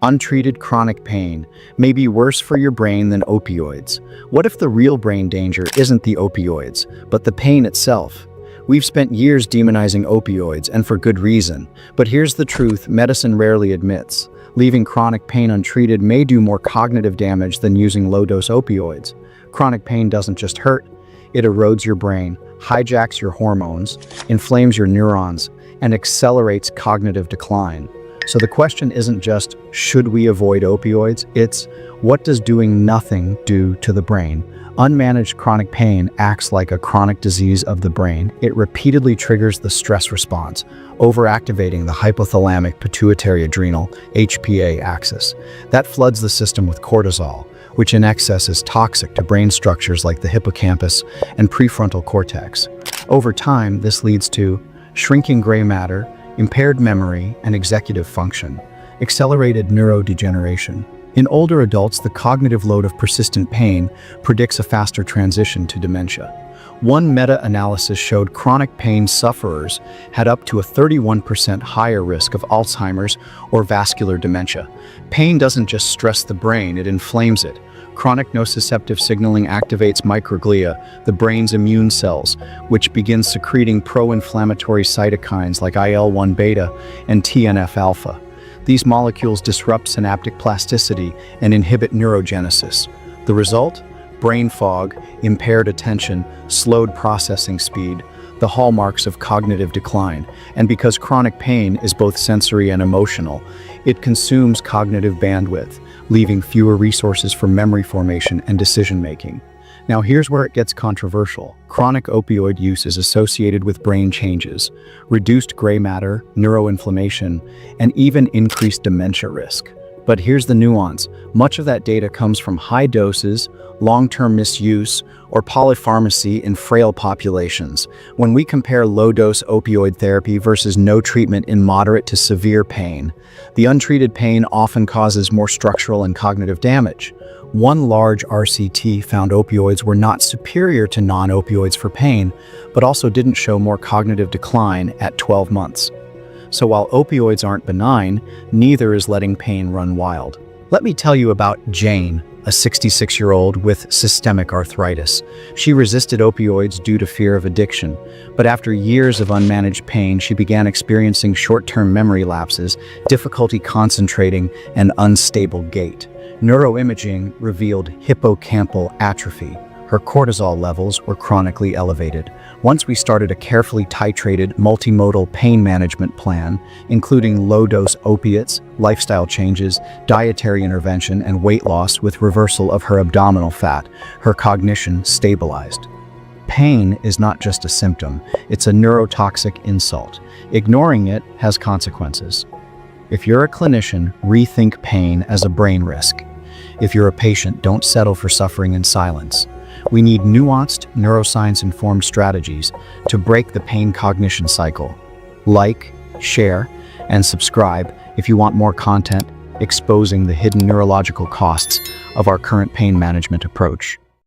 Untreated chronic pain may be worse for your brain than opioids. What if the real brain danger isn't the opioids, but the pain itself? We've spent years demonizing opioids, and for good reason. But here's the truth medicine rarely admits. Leaving chronic pain untreated may do more cognitive damage than using low-dose opioids. Chronic pain doesn't just hurt, it erodes your brain, hijacks your hormones, inflames your neurons, and accelerates cognitive decline. So the question isn't just, should we avoid opioids? It's, what does doing nothing do to the brain? Unmanaged chronic pain acts like a chronic disease of the brain. It repeatedly triggers the stress response, overactivating the hypothalamic pituitary adrenal HPA axis. That floods the system with cortisol, which in excess is toxic to brain structures like the hippocampus and prefrontal cortex. Over time, this leads to shrinking gray matter, impaired memory and executive function, accelerated neurodegeneration. In older adults, the cognitive load of persistent pain predicts a faster transition to dementia. One meta-analysis showed chronic pain sufferers had up to a 31% higher risk of Alzheimer's or vascular dementia. Pain doesn't just stress the brain, it inflames it. Chronic nociceptive signaling activates microglia, the brain's immune cells, which begin secreting pro-inflammatory cytokines like IL-1 beta and TNF-alpha. These molecules disrupt synaptic plasticity and inhibit neurogenesis. The result? Brain fog, impaired attention, slowed processing speed, the hallmarks of cognitive decline. And because chronic pain is both sensory and emotional, it consumes cognitive bandwidth, leaving fewer resources for memory formation and decision-making. Now here's where it gets controversial. Chronic opioid use is associated with brain changes, reduced gray matter, neuroinflammation, and even increased dementia risk. But here's the nuance. Much of that data comes from high doses, long-term misuse, or polypharmacy in frail populations. When we compare low-dose opioid therapy versus no treatment in moderate to severe pain, the untreated pain often causes more structural and cognitive damage. One large RCT found opioids were not superior to non-opioids for pain, but also didn't show more cognitive decline at 12 months. So while opioids aren't benign, neither is letting pain run wild. Let me tell you about Jane, a 66-year-old with systemic arthritis. She resisted opioids due to fear of addiction, but after years of unmanaged pain, she began experiencing short-term memory lapses, difficulty concentrating, and unstable gait. Neuroimaging revealed hippocampal atrophy. Her cortisol levels were chronically elevated. Once we started a carefully titrated multimodal pain management plan, including low-dose opiates, lifestyle changes, dietary intervention, and weight loss with reversal of her abdominal fat, her cognition stabilized. Pain is not just a symptom, it's a neurotoxic insult. Ignoring it has consequences. If you're a clinician, rethink pain as a brain risk. If you're a patient, don't settle for suffering in silence. We need nuanced, neuroscience-informed strategies to break the pain cognition cycle. Like, share, and subscribe if you want more content exposing the hidden neurological costs of our current pain management approach.